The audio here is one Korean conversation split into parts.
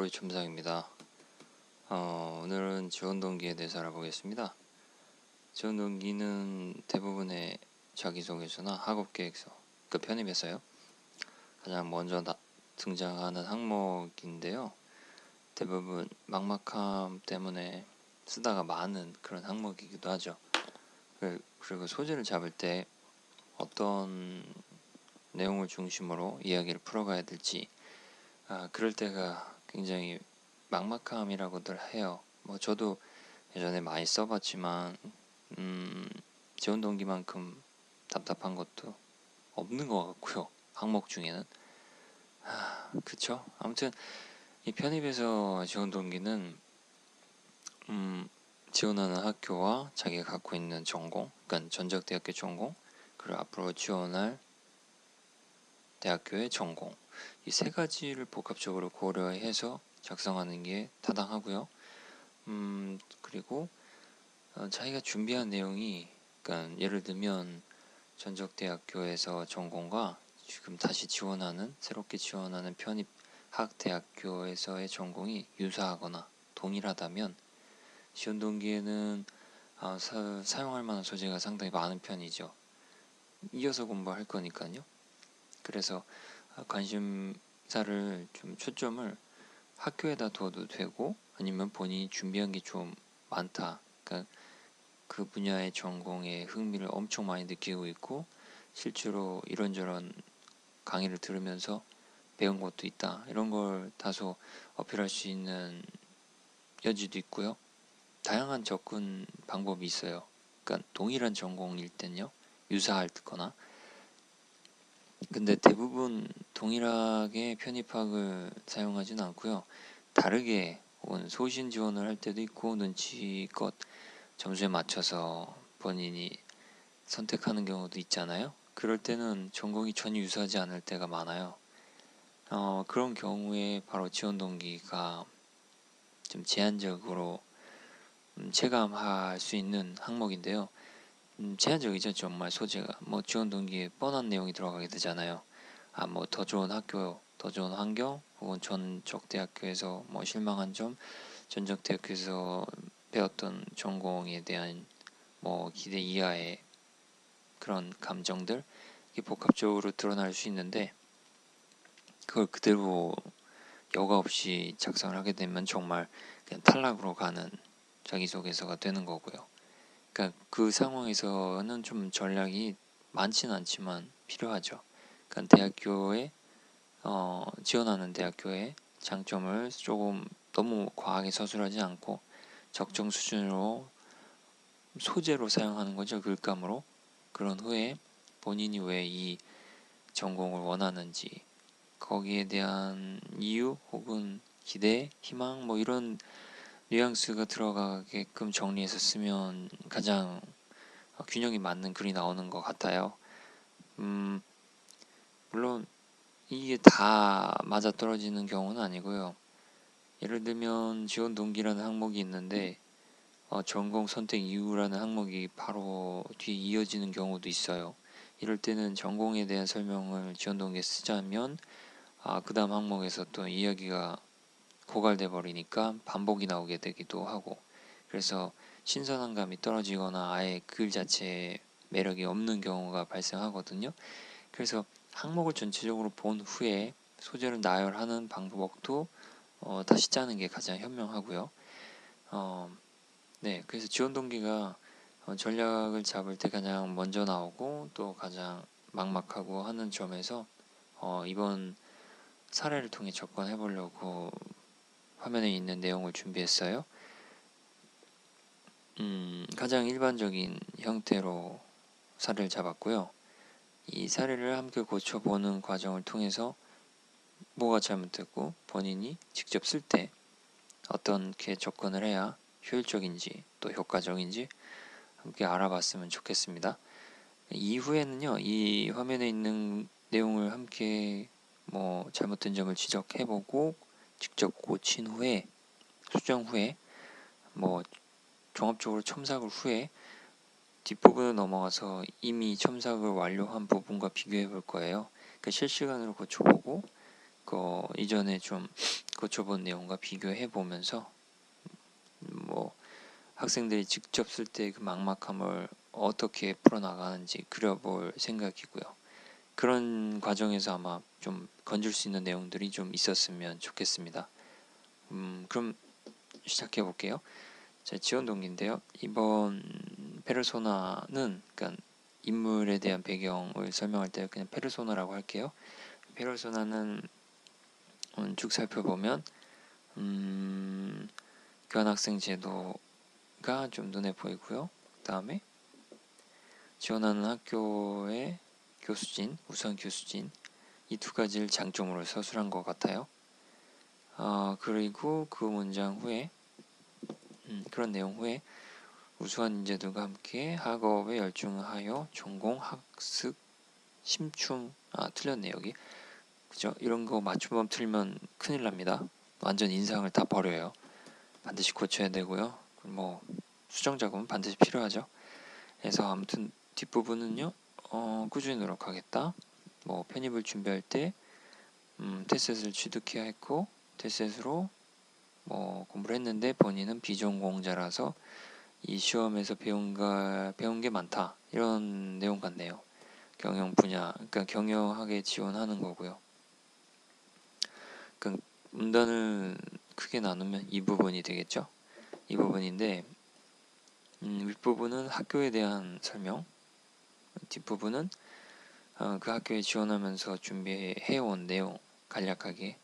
머리 첨삭입니다. 오늘은 지원 동기에 대해서 알아보겠습니다. 지원 동기는 대부분의 자기소개서나 학업 계획서, 편입에서요. 가장 먼저 등장하는 항목인데요. 대부분 막막함 때문에 쓰다가 많은 그런 항목이기도 하죠. 그리고 소재를 잡을 때 어떤 내용을 중심으로 이야기를 풀어가야 될지 그럴 때가 굉장히 막막함이라고들 해요. 저도 예전에 많이 써봤지만 지원 동기만큼 답답한 것도 없는 것 같고요. 항목 중에는 그쵸? 아무튼 이 편입에서 지원 동기는 지원하는 학교와 자기가 갖고 있는 전공, 그러니까 전적대학교 전공, 그리고 앞으로 지원할 대학교의 전공, 이 세 가지를 복합적으로 고려해서 작성하는 게 타당하고요. 그리고 자기가 준비한 내용이, 그러니까 예를 들면 전적대학교에서 전공과 지금 다시 새롭게 지원하는 편입학대학교에서의 전공이 유사하거나 동일하다면 지원 동기에는 사용할 만한 소재가 상당히 많은 편이죠. 이어서 공부할 거니까요. 그래서 관심사를 좀 초점을 학교에다 둬도 되고, 아니면 본인이 준비한 게 좀 많다, 그러니까 그 분야의 전공에 흥미를 엄청 많이 느끼고 있고 실제로 이런저런 강의를 들으면서 배운 것도 있다, 이런 걸 다소 어필할 수 있는 여지도 있고요. 다양한 접근 방법이 있어요. 그러니까 동일한 전공일 땐요, 유사할 거나. 근데 대부분 동일하게 편입학을 사용하지는 않고요. 다르게 혹은 소신 지원을 할 때도 있고, 눈치껏 점수에 맞춰서 본인이 선택하는 경우도 있잖아요. 그럴 때는 전공이 전혀 유사하지 않을 때가 많아요. 그런 경우에 바로 지원 동기가 좀 제한적으로 체감할 수 있는 항목인데요. 제한적이죠. 정말 소재가. 지원 동기에 뻔한 내용이 들어가게 되잖아요. 더 좋은 학교, 더 좋은 환경, 혹은 전적대학교에서 실망한 점, 전적대학교에서 배웠던 전공에 대한 기대 이하의 그런 감정들, 이게 복합적으로 드러날 수 있는데, 그걸 그대로 여과 없이 작성을 하게 되면 정말 그냥 탈락으로 가는 자기소개서가 되는 거고요. 그러니까 그 상황에서는 좀 전략이 많지는 않지만 필요하죠. 그러니까 지원하는 대학교의 장점을 조금 너무 과하게 서술하지 않고 적정 수준으로 소재로 사용하는 거죠. 글감으로. 그런 후에 본인이 왜 이 전공을 원하는지, 거기에 대한 이유 혹은 기대, 희망, 이런 뉘앙스가 들어가게끔 정리해서 쓰면 가장 균형이 맞는 글이 나오는 것 같아요. 물론 이게 다 맞아떨어지는 경우는 아니고요. 예를 들면 지원 동기라는 항목이 있는데 전공 선택 이유라는 항목이 바로 뒤에 이어지는 경우도 있어요. 이럴 때는 전공에 대한 설명을 지원 동기에 쓰자면 그 다음 항목에서 또 이야기가 고갈돼 버리니까 반복이 나오게 되기도 하고, 그래서 신선한 감이 떨어지거나 아예 글 자체에 매력이 없는 경우가 발생하거든요. 그래서 항목을 전체적으로 본 후에 소재를 나열하는 방법도 다시 짜는 게 가장 현명하고요. 네, 그래서 지원 동기가 전략을 잡을 때 가장 먼저 나오고 또 가장 막막하고 하는 점에서 이번 사례를 통해 접근해 보려고 화면에 있는 내용을 준비했어요. 가장 일반적인 형태로 사례를 잡았고요. 이 사례를 함께 고쳐보는 과정을 통해서 뭐가 잘못됐고 본인이 직접 쓸 때 어떻게 접근을 해야 효율적인지 또 효과적인지 함께 알아봤으면 좋겠습니다. 이후에는요, 이 화면에 있는 내용을 함께 잘못된 점을 지적해보고 직접 고친 후에, 수정 후에, 종합적으로 첨삭을 후에 뒷부분을 넘어가서 이미 첨삭을 완료한 부분과 비교해 볼 거예요. 실시간으로 고쳐보고 이전에 좀 고쳐본 내용과 비교해 보면서 뭐 학생들이 직접 쓸 때 그 막막함을 어떻게 풀어나가는지 그려볼 생각이고요. 그런 과정에서 아마 좀 건질 수 있는 내용들이 좀 있었으면 좋겠습니다. 그럼 시작해 볼게요. 자, 지원 동기인데요. 이번 페르소나는 그러니까 인물에 대한 배경을 설명할 때 그냥 페르소나라고 할게요. 페르소나는 쭉 살펴보면 교환학생 제도가 좀 눈에 보이고요. 그 다음에 지원하는 학교의 교수진, 우수한 교수진 이 두 가지를 장점으로 서술한 것 같아요. 그리고 그 문장 후에 그런 내용 후에 우수한 인재들과 함께 학업에 열중하여 전공 학습 심층 틀렸네 여기 그죠? 이런 거 맞춤법 틀면 큰일 납니다. 완전 인상을 다 버려요. 반드시 고쳐야 되고요. 뭐 수정 작업은 반드시 필요하죠. 그래서 아무튼 뒷부분은요. 꾸준히 노력하겠다. 뭐 편입을 준비할 때 테셋을 취득해야 했고 테셋으로 뭐 공부를 했는데 본인은 비전공자라서 이 시험에서 배운 게 많다. 이런 내용 같네요. 경영 분야, 그러니까 경영학에 지원하는 거고요. 그러니까 문단을 크게 나누면 이 부분이 되겠죠. 이 부분인데 윗부분은 학교에 대한 설명, 뒷부분은 그 학교에 지원하면서 준비해온 내용 간략하게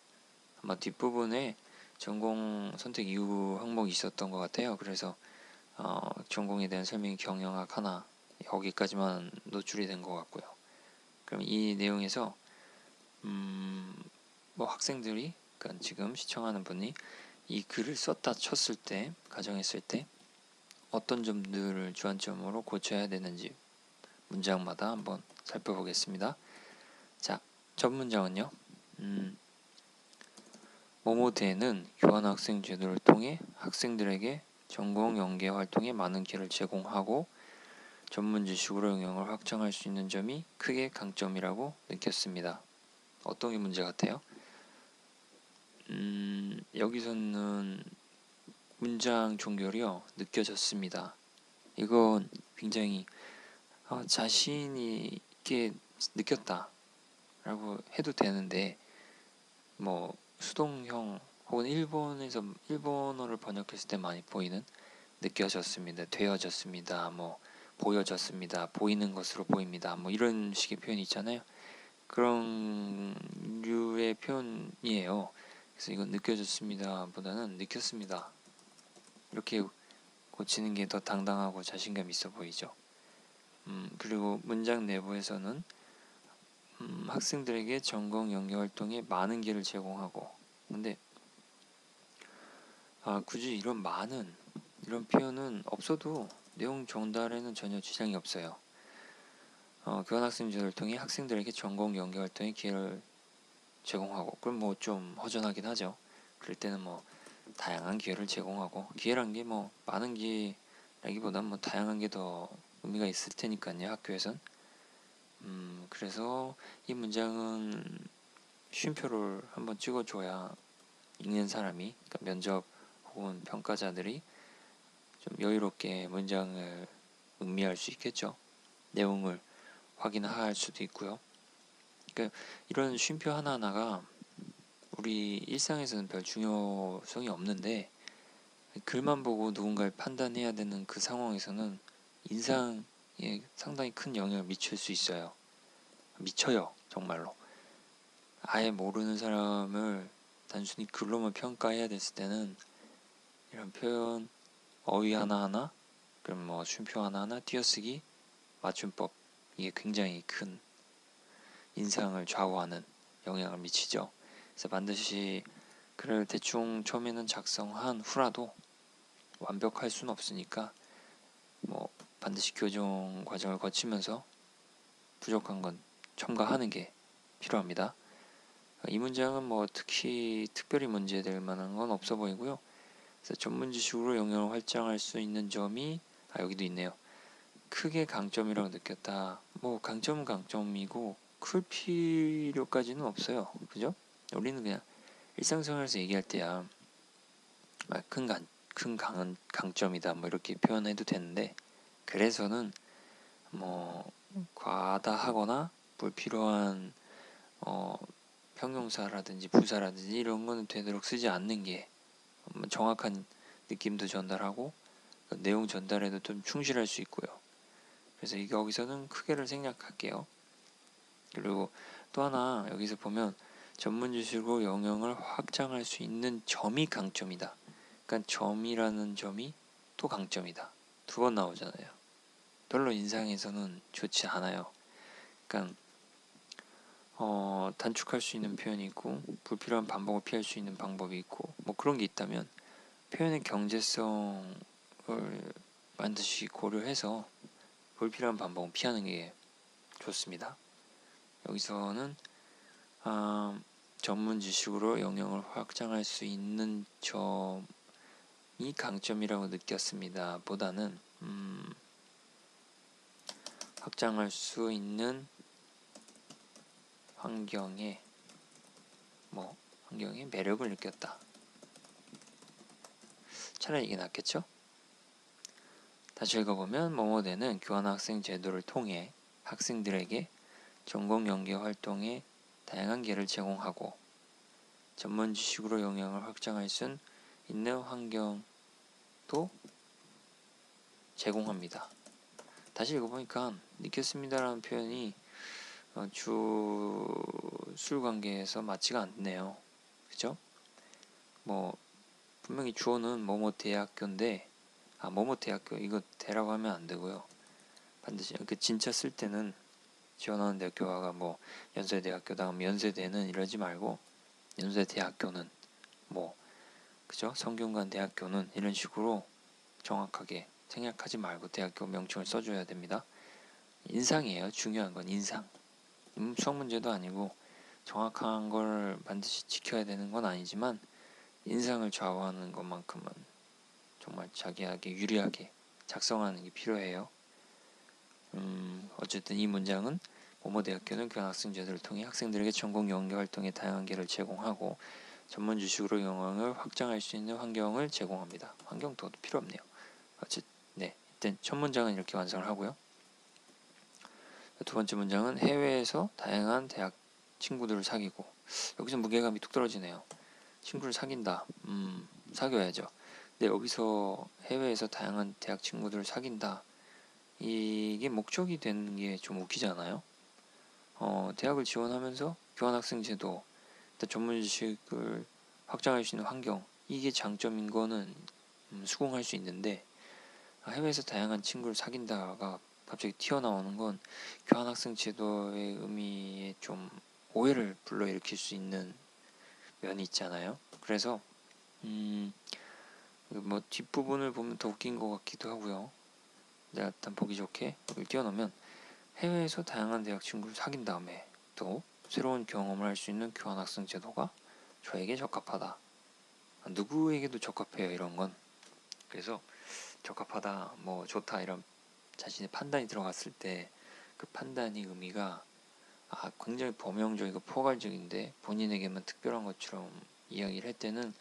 아마 뒷부분에 전공 선택 이유 항목이 있었던 것 같아요. 그래서 전공에 대한 설명이 경영학 하나 여기까지만 노출이 된 것 같고요. 그럼 이 내용에서 뭐 학생들이 그러니까 지금 시청하는 분이 이 글을 썼다 쳤을 때 가정했을 때 어떤 점들을 주안점으로 고쳐야 되는지 문장마다 한번 살펴보겠습니다. 자, 첫 문장은요. 모모대는 교환학생 제도를 통해 학생들에게 전공 연계 활동에 많은 기회를 제공하고 전문 지식으로 영역을 확장할 수 있는 점이 크게 강점이라고 느꼈습니다. 어떤 게 문제 같아요? 여기서는 문장 종결이요. 느껴졌습니다. 이건 굉장히 자신이 있게 느꼈다 라고 해도 되는데 뭐 수동형 혹은 일본어를 번역했을 때 많이 보이는 느껴졌습니다. 되어졌습니다. 뭐 보여졌습니다. 보이는 것으로 보입니다. 뭐 이런 식의 표현이 있잖아요. 그런 류의 표현이에요. 그래서 이건 느껴졌습니다 보다는 느꼈습니다. 이렇게 고치는 게 더 당당하고 자신감 있어 보이죠. 그리고 문장 내부에서는 학생들에게 전공 연계 활동에 많은 기회를 제공하고 근데 굳이 이런 많은 이런 표현은 없어도 내용 전달에는 전혀 지장이 없어요. 교환학생 제도를 통해 학생들에게 전공 연계 활동에 기회를 제공하고 그럼 뭐 좀 허전하긴 하죠. 그럴 때는 뭐 다양한 기회를 제공하고 기회란 게 뭐 많은 기회라기보단 뭐 다양한 게 더 의미가 있을 테니까요. 학교에선 그래서 이 문장은 쉼표를 한번 찍어줘야 읽는 사람이 그러니까 면접 혹은 평가자들이 좀 여유롭게 문장을 음미할 수 있겠죠. 내용을 확인할 수도 있고요. 그러니까 이런 쉼표 하나하나가 우리 일상에서는 별 중요성이 없는데 글만 보고 누군가를 판단해야 되는 그 상황에서는 인상에 상당히 큰 영향을 미칠 수 있어요. 미쳐요, 정말로. 아예 모르는 사람을 단순히 글로만 평가해야 됐을 때는 이런 표현, 어휘 하나하나, 그럼 뭐 쉼표 하나하나, 띄어쓰기, 맞춤법 이게 굉장히 큰 인상을 좌우하는 영향을 미치죠. 그래서 반드시 글을 대충 처음에는 작성한 후라도 완벽할 수는 없으니까 뭐 반드시 교정 과정을 거치면서 부족한 건 첨가하는 게 필요합니다. 이 문장은 뭐 특별히 문제될 만한 건 없어 보이고요. 그래서 전문 지식으로 영역을 확장할 수 있는 점이 여기도 있네요. 크게 강점이라고 느꼈다. 뭐 강점은 강점이고 클 필요까지는 없어요. 그죠? 우리는 그냥 일상생활에서 얘기할 때야 큰 강점이다 뭐 이렇게 표현해도 되는데, 그래서는 뭐 과다하거나 불필요한 형용사라든지 부사라든지 이런 거는 되도록 쓰지 않는 게 정확한 느낌도 전달하고 내용 전달에도 좀 충실할 수 있고요. 그래서 여기서는 크게를 생략할게요. 그리고 또 하나 여기서 보면 전문 지식으로 영역을 확장할 수 있는 점이 강점이다. 그러니까 점이라는 점이 또 강점이다. 두 번 나오잖아요. 별로 인상에서는 좋지 않아요. 그러니까 단축할 수 있는 표현이 있고 불필요한 반복을 피할 수 있는 방법이 있고 뭐 그런 게 있다면 표현의 경제성을 반드시 고려해서 불필요한 반복은 피하는 게 좋습니다. 여기서는 전문 지식으로 영역을 확장할 수 있는 점이 강점이라고 느꼈습니다. 보다는 확장할 수 있는 환경에 매력을 느꼈다. 차라리 이게 낫겠죠? 다시 읽어보면 뭐뭐대는 교환학생 제도를 통해 학생들에게 전공 연계 활동에 다양한 기회를 제공하고 전문 지식으로 영역을 확장할 수 있는 환경도 제공합니다. 다시 읽어보니까 느꼈습니다라는 표현이 주술 관계에서 맞지가 않네요. 그죠? 분명히 주어는 뭐뭐 대학교인데 뭐뭐 대학교 이거 대라고 하면 안 되고요. 반드시 진짜 쓸 때는 지원하는 대학교가 연세대학교 다음 연세대는 이러지 말고 연세대학교는 그죠? 성균관 대학교는 이런 식으로 정확하게 생략하지 말고 대학교 명칭을 써줘야 됩니다. 인상이에요. 중요한 건 인상. 수학 문제도 아니고 정확한 걸 반드시 지켜야 되는 건 아니지만 인상을 좌우하는 것만큼은 정말 자기에게 유리하게 작성하는 게 필요해요. 어쨌든 이 문장은 모모대학교는 교환학생 제도를 통해 학생들에게 전공 연계 활동에 다양한 기회를 제공하고 전문 지식으로 영역을 확장할 수 있는 환경을 제공합니다. 환경도 필요 없네요. 일단 첫 문장은 이렇게 완성을 하고요. 두 번째 문장은 해외에서 다양한 대학 친구들을 사귀고, 여기서 무게감이 뚝 떨어지네요. 친구를 사귄다. 사귀어야죠. 근데 여기서 해외에서 다양한 대학 친구들을 사귄다. 이게 목적이 되는 게 좀 웃기잖아요. 대학을 지원하면서 교환학생 제도, 전문 지식을 확장할 수 있는 환경, 이게 장점인 거는 수긍할 수 있는데 해외에서 다양한 친구를 사귄다가 갑자기 튀어나오는 건 교환학생 제도의 의미에 좀 오해를 불러일으킬 수 있는 면이 있잖아요. 그래서 뒷부분을 보면 더 웃긴 것 같기도 하고요. 내가 일단 보기 좋게 여기 띄워놓으면 해외에서 다양한 대학 친구를 사귄 다음에 또 새로운 경험을 할 수 있는 교환학생 제도가 저에게 적합하다. 누구에게도 적합해요, 이런 건. 그래서 적합하다, 좋다 이런 자신의 판단이 들어갔을 때 그 판단의 의미가 굉장히 범용적이고 포괄적인데 본인에게만 특별한 것처럼 이야기를 할 때는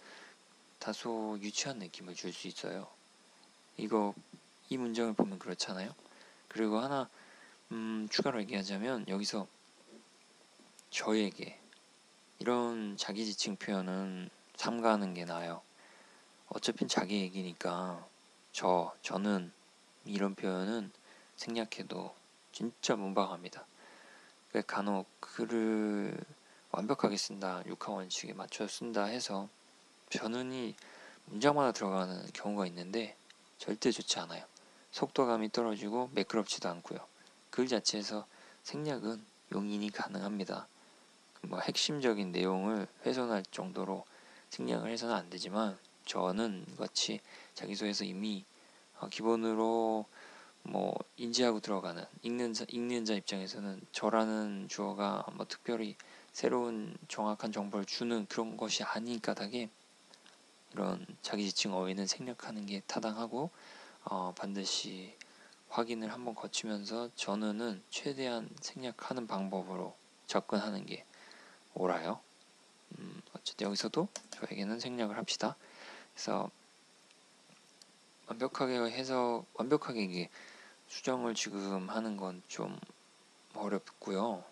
다소 유치한 느낌을 줄 수 있어요. 이 문장을 보면 그렇잖아요. 그리고 하나 추가로 얘기하자면 여기서 저에게 이런 자기 지칭 표현은 삼가하는 게 나아요. 어차피 자기 얘기니까 저는 이런 표현은 생략해도 진짜 문방합니다. 간혹 글을 완벽하게 쓴다, 육하 원칙에 맞춰 쓴다 해서 저는이 문장마다 들어가는 경우가 있는데 절대 좋지 않아요. 속도감이 떨어지고 매끄럽지도 않고요. 글 자체에서 생략은 용인이 가능합니다. 핵심적인 내용을 훼손할 정도로 생략을 해서는 안 되지만 저는 같이 자기소에서 이미 기본으로 인지하고 들어가는 읽는 자 입장에서는 저라는 주어가 특별히 새로운 정확한 정보를 주는 그런 것이 아닌 까닭에 이런 자기 지칭 어휘는 생략하는 게 타당하고 반드시 확인을 한번 거치면서 전어는 최대한 생략하는 방법으로 접근하는 게 옳아요. 어쨌든 여기서도 저에게는 생략을 합시다. 그래서 완벽하게 이게 수정을 지금 하는 건 좀 어렵고요.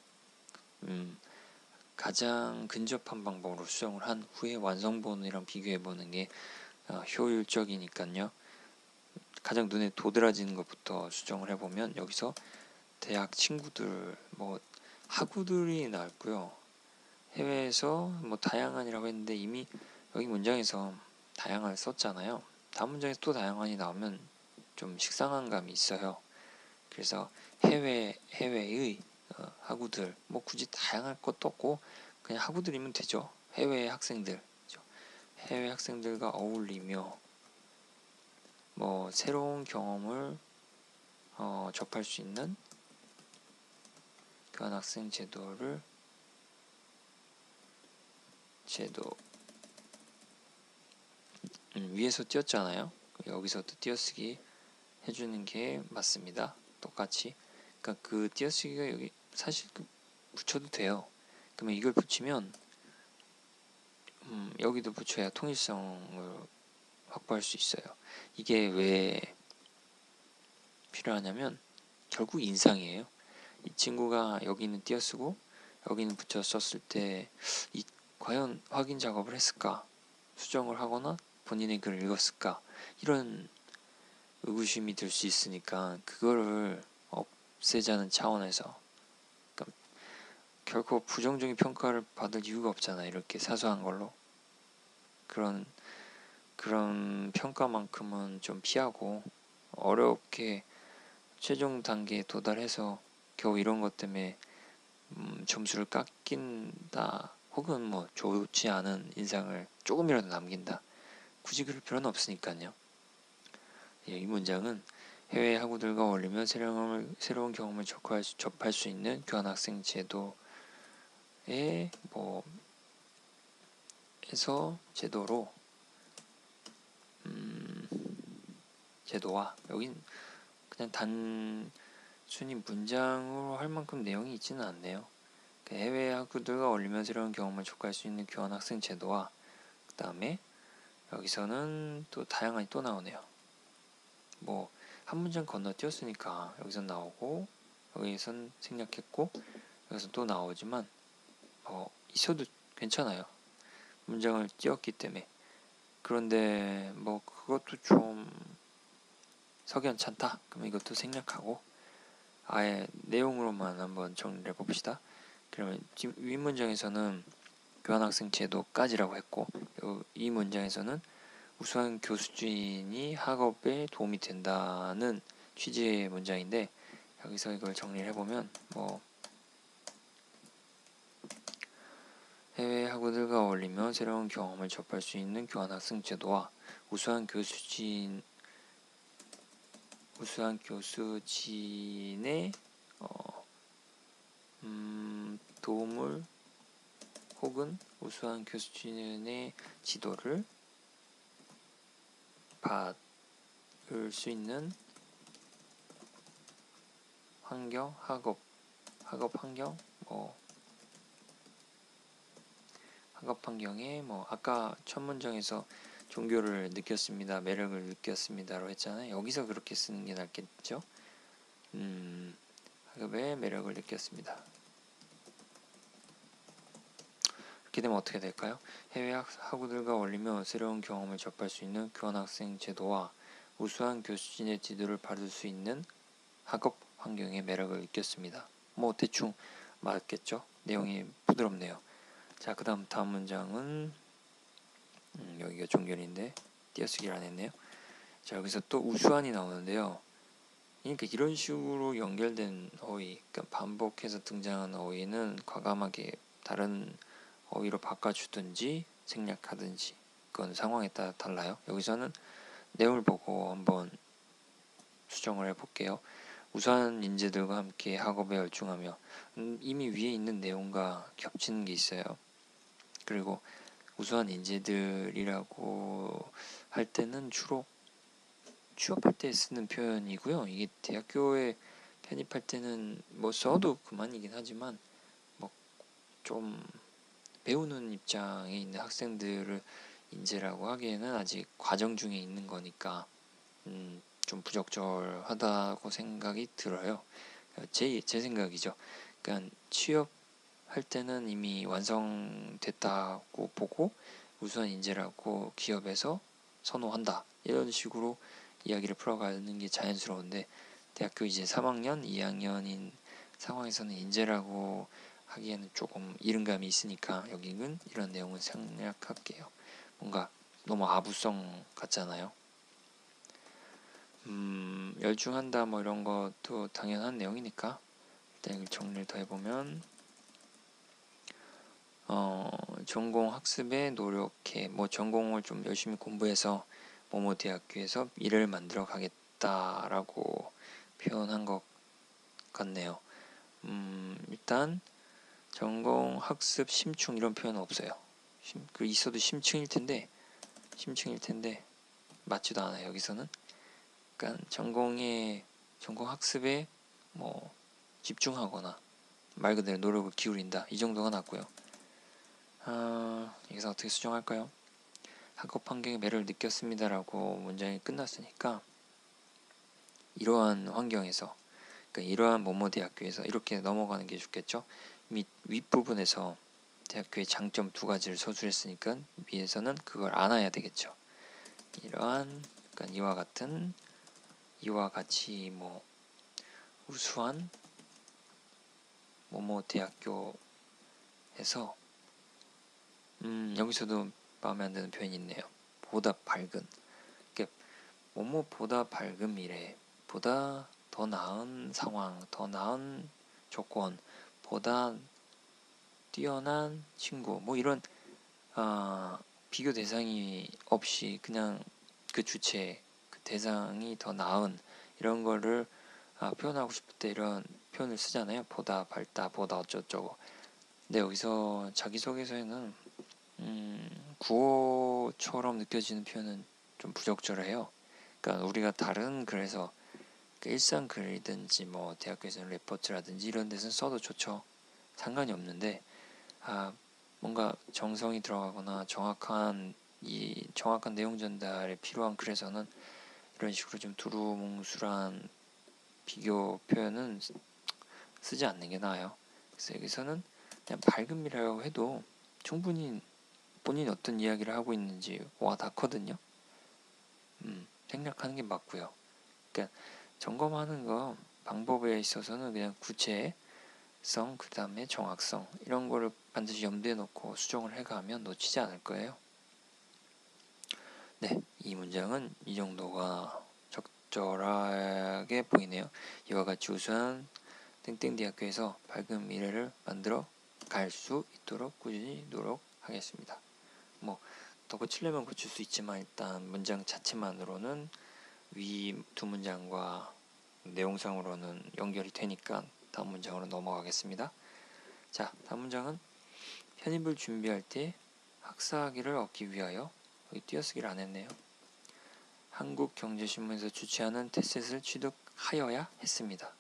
가장 근접한 방법으로 수정을 한 후에 완성본이랑 비교해보는 게 효율적이니까요. 가장 눈에 도드라지는 것부터 수정을 해보면 여기서 대학 친구들, 학우들이 나왔고요. 해외에서 다양한이라고 했는데 이미 여기 문장에서 다양한 썼잖아요. 다음 문장에서 또 다양한이 나오면 좀 식상한 감이 있어요. 그래서 해외의 학우들, 굳이 다양할 것도 없고 그냥 학우들이면 되죠. 해외 학생들, 해외 학생들과 어울리며 새로운 경험을 접할 수 있는 교환학생 제도 위에서 띄었잖아요. 여기서도 띄어쓰기 해주는 게 맞습니다. 똑같이. 그러니까 그 띄어쓰기가 여기 사실 붙여도 돼요. 그러면 이걸 붙이면 여기도 붙여야 통일성을 확보할 수 있어요. 이게 왜 필요하냐면 결국 인상이에요. 이 친구가 여기는 띄어쓰고 여기는 붙여 썼을 때 과연 확인 작업을 했을까? 수정을 하거나 본인의 글을 읽었을까? 이런 의구심이 들 수 있으니까 그거를 없애자는 차원에서, 그러니까 결코 부정적인 평가를 받을 이유가 없잖아. 이렇게 사소한 걸로. 그런 평가만큼은 좀 피하고 어렵게 최종 단계에 도달해서 겨우 이런 것 때문에 점수를 깎인다, 혹은 좋지 않은 인상을 조금이라도 남긴다. 굳이 그럴 필요는 없으니까요. 이 문장은 해외 학우들과 어울리며 새로운 경험을 접할 수 있는 교환학생 제도의 제도로 제도와, 여긴 그냥 단순히 문장으로 할 만큼 내용이 있지는 않네요. 해외 학우들과 어울리며 새로운 경험을 접할 수 있는 교환학생 제도와, 그 다음에 여기서는 또 다양하게 또 나오네요. 한 문장 건너뛰었으니까 여기선 나오고 여기선 생략했고 여기서 또 나오지만 있어도 괜찮아요. 문장을 띄웠기 때문에. 그런데 그것도 좀 석연찮다. 그러면 이것도 생략하고 아예 내용으로만 한번 정리를 해봅시다. 그러면 지금 윗 문장에서는 교환학생 제도까지라고 했고, 이 문장에서는 우수한 교수진이 학업에 도움이 된다는 취지의 문장인데, 여기서 이걸 정리를 해보면 해외 학우들과 어울리며 새로운 경험을 접할 수 있는 교환학생 제도와 우수한 교수진의 도움을, 혹은 우수한 교수진의 지도를 받을 수 있는 환경, 학업 환경, 학업 환경에 아까 첫 문장에서 종교를 느꼈습니다, 매력을 느꼈습니다로 했잖아요. 여기서 그렇게 쓰는 게 낫겠죠. 학업에 매력을 느꼈습니다. 이렇게 되면 어떻게 될까요? 해외 학우들과 어울리며 새로운 경험을 접할 수 있는 교환학생 제도와 우수한 교수진의 지도를 받을 수 있는 학업 환경의 매력을 느꼈습니다. 대충 맞겠죠? 내용이 부드럽네요. 자, 그 다음 문장은 여기가 종결인데 띄어쓰기를 안 했네요. 자, 여기서 또 우수한이 나오는데요. 그러니까 이런 식으로 연결된 어휘, 그러니까 반복해서 등장하는 어휘는 과감하게 다른 어휘로 바꿔주든지 생략하든지, 그건 상황에 따라 달라요. 여기서는 내용을 보고 한번 수정을 해볼게요. 우수한 인재들과 함께 학업에 열중하며, 이미 위에 있는 내용과 겹치는 게 있어요. 그리고 우수한 인재들이라고 할 때는 주로 취업할 때 쓰는 표현이고요. 이게 대학교에 편입할 때는 써도 그만이긴 하지만 좀 배우는 입장에 있는 학생들을 인재라고 하기에는 아직 과정 중에 있는 거니까 좀 부적절하다고 생각이 들어요. 제 생각이죠. 그러니까 취업할 때는 이미 완성됐다고 보고 우수한 인재라고 기업에서 선호한다. 이런 식으로 이야기를 풀어가는 게 자연스러운데 대학교 이제 3학년, 2학년인 상황에서는 인재라고 하기에는 조금 이른감이 있으니까 여기는 이런 내용은 생략할게요. 뭔가 너무 아부성 같잖아요. 열중한다 뭐 이런 것도 당연한 내용이니까 일단 이걸 정리를 더 해보면 전공 학습에 노력해 뭐 전공을 좀 열심히 공부해서 뭐뭐 대학교에서 일을 만들어 가겠다라고 표현한 것 같네요. 일단 전공 학습 심층 이런 표현은 없어요. 그 있어도 심층일 텐데 맞지도 않아요. 여기서는 그러니까 전공 학습에 뭐 집중하거나 말 그대로 노력을 기울인다 이 정도가 낫고요. 여기서 어떻게 수정할까요? 학업 환경에 매력을 느꼈습니다라고 문장이 끝났으니까 이러한 환경에서 그러니까 이러한 뭐뭐 대학교에서 이렇게 넘어가는 게 좋겠죠. 윗부분에서 대학교의 장점 두 가지를 서술했으니까 위에서는 그걸 안아야 되겠죠. 그러니까 이와 같이 뭐 우수한 뭐뭐 대학교에서 여기서도 마음에 안 드는 표현이 있네요. 보다 밝은 그러니까 뭐뭐보다 밝은 미래 보다 더 나은 상황 더 나은 조건 보다 뛰어난 친구 뭐 이런 비교 대상이 없이 그냥 그 주체 그 대상이 더 나은 이런 거를 표현하고 싶을 때 이런 표현을 쓰잖아요. 보다 밝다 보다 어쩌고저쩌고. 근데 여기서 자기소개서에는 구어처럼 느껴지는 표현은 좀 부적절해요. 그러니까 우리가 다른 글에서 일상 글이든지 뭐 대학교에서는 레포트라든지 이런 데서 써도 좋죠. 상관이 없는데 뭔가 정성이 들어가거나 정확한 내용 전달에 필요한 글에서는 이런 식으로 좀 두루뭉술한 비교 표현은 쓰지 않는 게 나아요. 그래서 여기서는 그냥 밝은 미래라고 해도 충분히 본인이 어떤 이야기를 하고 있는지 와 닿거든요. 생략하는 게 맞고요. 그러니까 점검하는 거 방법에 있어서는 그냥 구체성 그 다음에 정확성 이런 거를 반드시 염두에 놓고 수정을 해가면 놓치지 않을 거예요. 네, 이 문장은 이 정도가 적절하게 보이네요. 이와 같이 우수한 땡땡 대학교에서 밝은 미래를 만들어 갈 수 있도록 꾸준히 노력하겠습니다. 뭐 더 고치려면 고칠 수 있지만 일단 문장 자체만으로는 위 두 문장과 내용상으로는 연결이 되니까 다음 문장으로 넘어가겠습니다. 자, 다음 문장은 편입을 준비할 때 학사학위를 얻기 위하여 여기 띄어쓰기를 안 했네요. 한국경제신문에서 주최하는 테셋을 취득하여야 했습니다.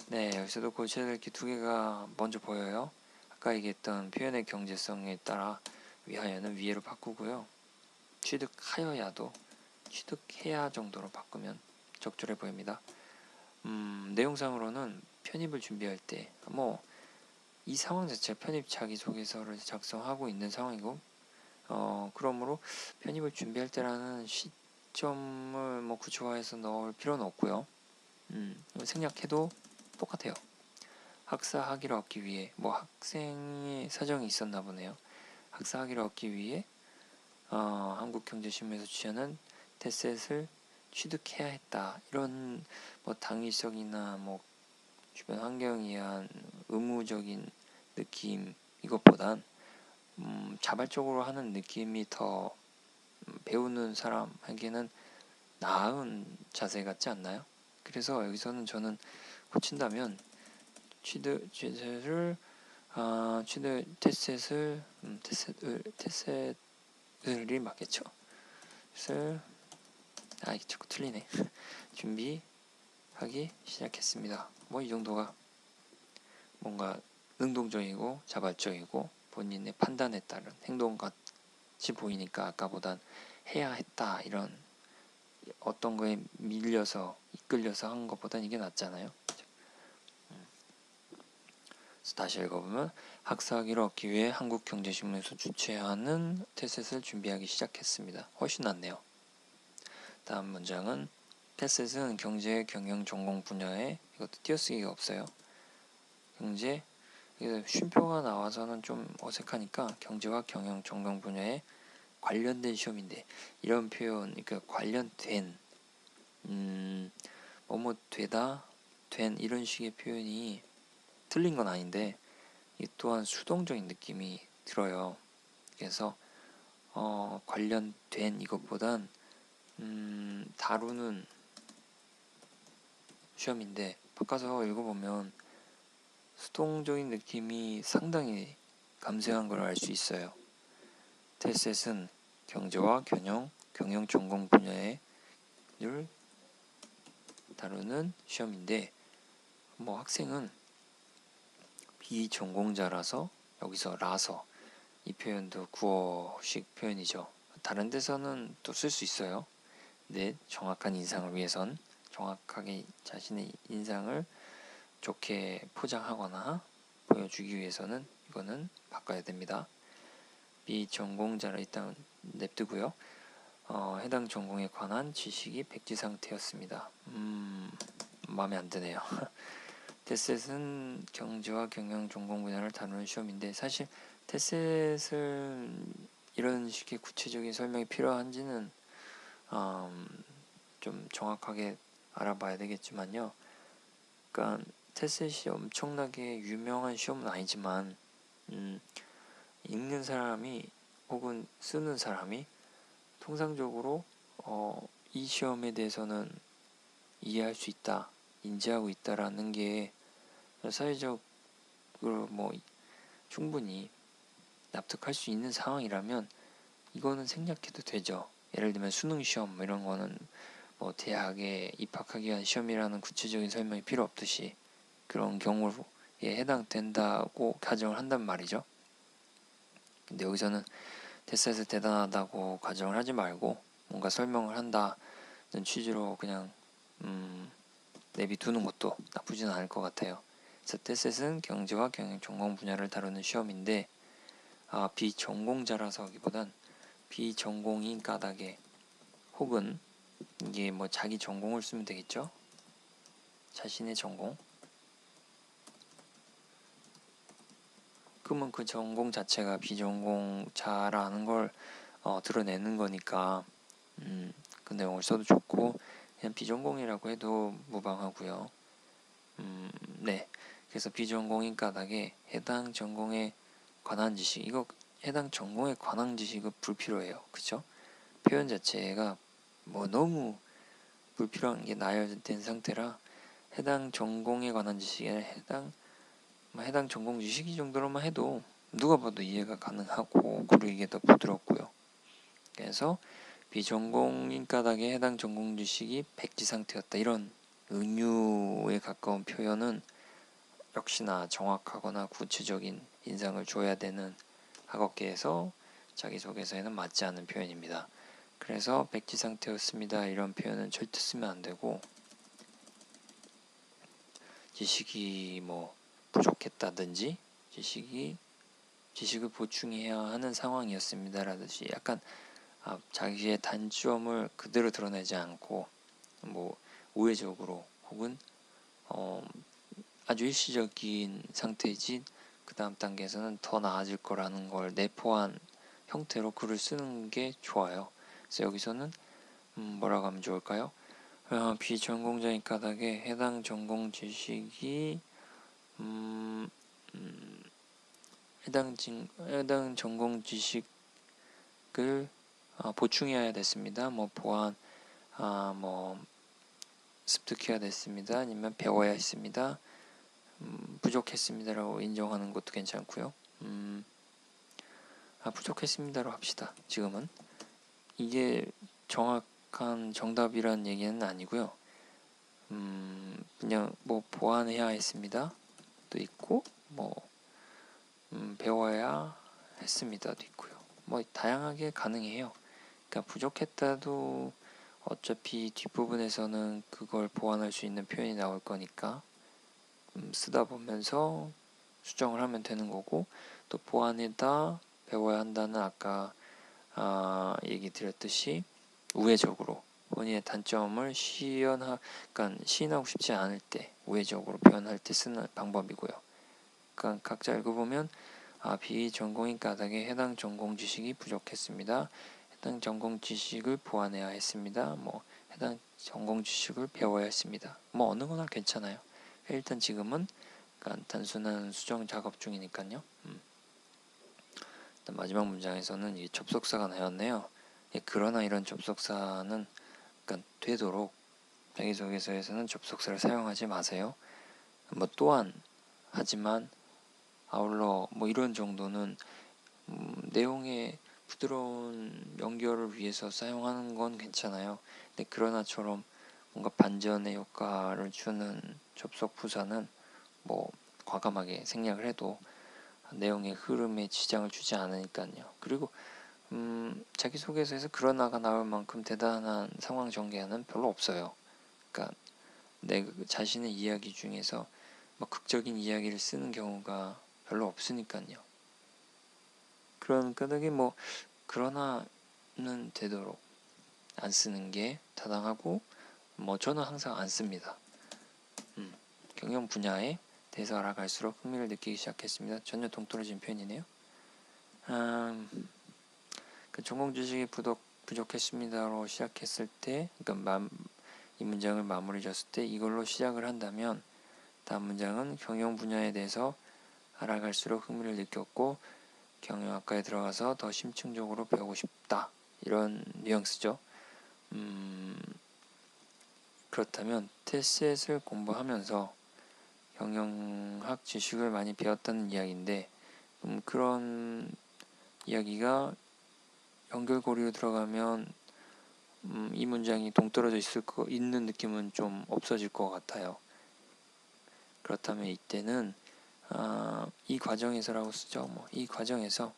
네, 여기서도 고쳐야 될 게 두 개가 먼저 보여요. 아까 얘기했던 표현의 경제성에 따라 위하여는 위에로 바꾸고요. 취득하여야도 취득해야 정도로 바꾸면 적절해 보입니다. 내용상으로는 편입을 준비할 때 이 상황 자체가 편입 자기소개서를 작성하고 있는 상황이고 그러므로 편입을 준비할 때라는 시점을 구체화해서 넣을 필요는 없고요. 생략해도 똑같아요. 학사학위를 얻기 위해 학생의 사정이 있었나 보네요. 학사학위를 얻기 위해 한국경제신문에서 주최하는 테셋을 취득해야 했다. 이런 당위성이나 주변 환경에 의한 의무적인 느낌 이것보단 자발적으로 하는 느낌이 더 배우는 사람에게는 나은 자세 같지 않나요? 그래서 여기서는 저는 고친다면 테셋을이 맞겠죠. 이게 자꾸 틀리네. 준비하기 시작했습니다. 이 정도가 뭔가 능동적이고 자발적이고 본인의 판단에 따른 행동 같이 보이니까 아까보단 해야 했다 이런 어떤 거에 밀려서 이끌려서 한 것보단 이게 낫잖아요. 그래서 다시 읽어보면 학사학위를 얻기 위해 한국경제신문에서 주최하는 테셋을 준비하기 시작했습니다. 훨씬 낫네요. 다음 문장은 테셋은 경제 경영 전공 분야에 이것도 띄어쓰기가 없어요. 경제 쉼표가 나와서는 좀 어색하니까 경제와 경영 전공 분야에 관련된 시험인데 이런 표현 그러니까 관련된 뭐뭐 되다 된 이런 식의 표현이 틀린 건 아닌데 이 또한 수동적인 느낌이 들어요. 그래서 관련된 이것보단 다루는 시험인데 바꿔서 읽어보면 수동적인 느낌이 상당히 감소한 걸 알 수 있어요. 테셋은 경제와 경영 전공 분야를 다루는 시험인데 뭐 학생은 비전공자라서 여기서 라서 이 표현도 구어식 표현이죠. 다른 데서는 또 쓸 수 있어요. 근데 정확한 인상을 위해선 정확하게 자신의 인상을 좋게 포장하거나 보여주기 위해서는 이거는 바꿔야 됩니다. 비전공자라 일단 냅두고요. 해당 전공에 관한 지식이 백지 상태였습니다. 마음에 안 드네요. 테셋은 경제와 경영 전공 분야를 다루는 시험인데 사실 테셋을 이런 식의 구체적인 설명이 필요한지는 좀 정확하게 알아봐야 되겠지만요. 그러니까 테셋이 엄청나게 유명한 시험은 아니지만 읽는 사람이 혹은 쓰는 사람이 통상적으로 이 시험에 대해서는 이해할 수 있다, 인지하고 있다라는 게 사회적으로 뭐 충분히 납득할 수 있는 상황이라면 이거는 생략해도 되죠. 예를 들면 수능 시험 뭐 이런 거는 뭐 대학에 입학하기 위한 시험이라는 구체적인 설명이 필요 없듯이 그런 경우에 해당된다고 가정을 한단 말이죠. 근데 여기서는 테셋을 대단하다고 가정을 하지 말고 뭔가 설명을 한다는 취지로 그냥 내비두는 것도 나쁘지는 않을 것 같아요. 그래서 테셋은 경제와 경영 전공 분야를 다루는 시험인데 비전공자라서기보단 비전공인 까닭에 혹은 이게 뭐 자기 전공을 쓰면 되겠죠. 자신의 전공. 그러면 그 전공 자체가 비전공자라는 걸 드러내는 거니까 그 내용을 써도 좋고 그냥 비전공이라고 해도 무방하고요. 네. 그래서 비전공인 까닭에 해당 전공에 관한 지식 이거 해당 전공에 관한 지식은 불필요해요. 그쵸? 표현 자체가 뭐 너무 불필요한 게 나열된 상태라 해당 전공에 관한 지식에 해당 전공 지식이 정도로만 해도 누가 봐도 이해가 가능하고 그리고 이게 더 부드럽고요. 그래서 비전공인 까닭에 해당 전공 지식이 백지 상태였다. 이런 은유에 가까운 표현은 역시나 정확하거나 구체적인 인상을 줘야 되는 학업계에서 자기소개서에는 맞지 않는 표현입니다. 그래서 백지 상태였습니다. 이런 표현은 절대 쓰면 안 되고 지식이 뭐 부족했다든지 지식을 보충해야 하는 상황이었습니다라든지 약간 자기의 단점을 그대로 드러내지 않고 뭐 우회적으로 혹은 아주 일시적인 상태이지 그 다음 단계에서는 더 나아질 거라는 걸 내포한 형태로 글을 쓰는 게 좋아요. 그래서 여기서는 뭐라고 하면 좋을까요? 비전공자인 까닭에 해당 전공 지식이 해당 전공 지식을 보충해야 됐습니다. 뭐 보완, 뭐 습득해야 됐습니다. 아니면 배워야 했습니다. 부족했습니다라고 인정하는 것도 괜찮고요. 부족했습니다로 합시다. 지금은 이게 정확한 정답이란 얘기는 아니고요. 그냥 뭐 보완해야 했습니다. 또 있고 뭐 배워야 했습니다도 있고요. 뭐 다양하게 가능해요. 그러니까 부족했다도 어차피 뒷부분에서는 그걸 보완할 수 있는 표현이 나올 거니까 쓰다 보면서 수정을 하면 되는 거고, 또 보완에다 배워야 한다는 아까 얘기 드렸듯이 우회적으로 본인의 단점을 그러니까 시인하고 싶지 않을 때 우회적으로 표현할 때 쓰는 방법이고요. 그러니까 각자 읽어보면 비전공인 까닭에 해당 전공 지식이 부족했습니다. 해당 전공 지식을 보완해야 했습니다. 뭐 해당 전공 지식을 배워야 했습니다. 뭐 어느 거나 괜찮아요. 일단 지금은 그러니까 단순한 수정 작업 중이니까요. 일단 마지막 문장에서는 이 접속사가 나왔네요. 그러나 이런 접속사는 그러니까 되도록 자기소개서에서는 접속사를 사용하지 마세요. 뭐 또한 하지만 아울러 뭐 이런 정도는 내용의 부드러운 연결을 위해서 사용하는 건 괜찮아요. 근데 그러나처럼 뭔가 반전의 효과를 주는 접속 부사는 뭐 과감하게 생략을 해도 내용의 흐름에 지장을 주지 않으니까요. 그리고 자기소개서에서 그러나가 나올 만큼 대단한 상황 전개는 별로 없어요. 그러니까 내 자신의 이야기 중에서 뭐 극적인 이야기를 쓰는 경우가 별로 없으니까요. 그런 까닭에 뭐 그러나는 되도록 안 쓰는 게 타당하고, 뭐 저는 항상 안 씁니다. 경영 분야에 대해서 알아갈수록 흥미를 느끼기 시작했습니다. 전혀 동떨어진 표현이네요. 그 전공 지식이 부족했습니다로 시작했을 때, 그러니까 이 문장을 마무리 졌을 때 이걸로 시작을 한다면 다음 문장은 경영 분야에 대해서 알아갈수록 흥미를 느꼈고 경영학과에 들어가서 더 심층적으로 배우고 싶다, 이런 뉘앙스죠. 그렇다면 테셋을 공부하면서 경영학 지식을 많이 배웠다는 이야기인데, 그런 이야기가 연결고리로 들어가면 이 문장이 동떨어져 있는 느낌은 좀 없어질 것 같아요. 그렇다면 이때는 이 과정에서라고 쓰죠. 뭐 이 과정에서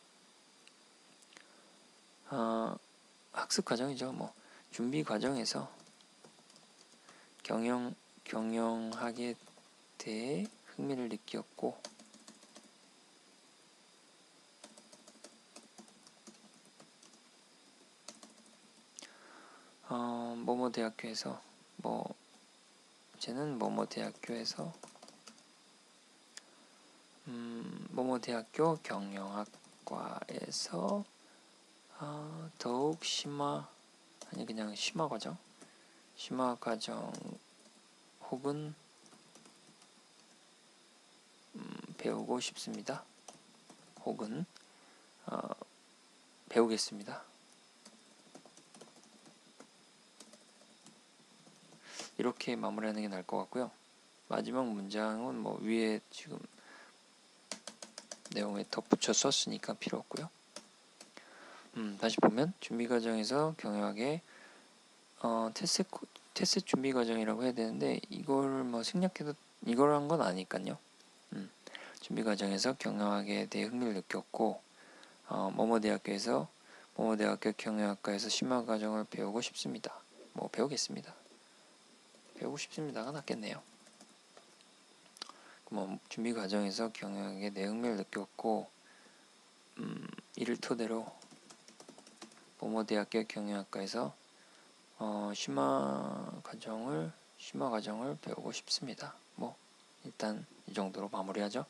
학습 과정이죠. 뭐 준비 과정에서 경영학에 대해 흥미를 느꼈고 뭐뭐 대학교에서 쟤는 뭐뭐 대학교에서 뭐뭐 대학교 경영학과에서 더욱 그냥 심화 과정 혹은 배우고 싶습니다. 혹은 배우겠습니다. 이렇게 마무리하는 게 나을 것 같고요. 마지막 문장은 뭐 위에 지금 내용에 덧붙여 썼으니까 필요 없고요. 다시 보면 준비 과정에서 경영학의 테스 준비 과정이라고 해야 되는데 이걸 뭐 생략해도 이걸 한 건 아니까요. 준비 과정에서 경영학에 대해 흥미를 느꼈고 뭐뭐 대학교 경영학과에서 심화 과정을 배우고 싶습니다. 뭐 배우겠습니다. 배우고 싶습니다가 낫겠네요. 뭐 준비 과정에서 경영학에 대해 흥미를 느꼈고 이를 토대로 뭐뭐 대학교 경영학과에서 심화 과정을 배우고 싶습니다. 뭐 일단 이 정도로 마무리하죠.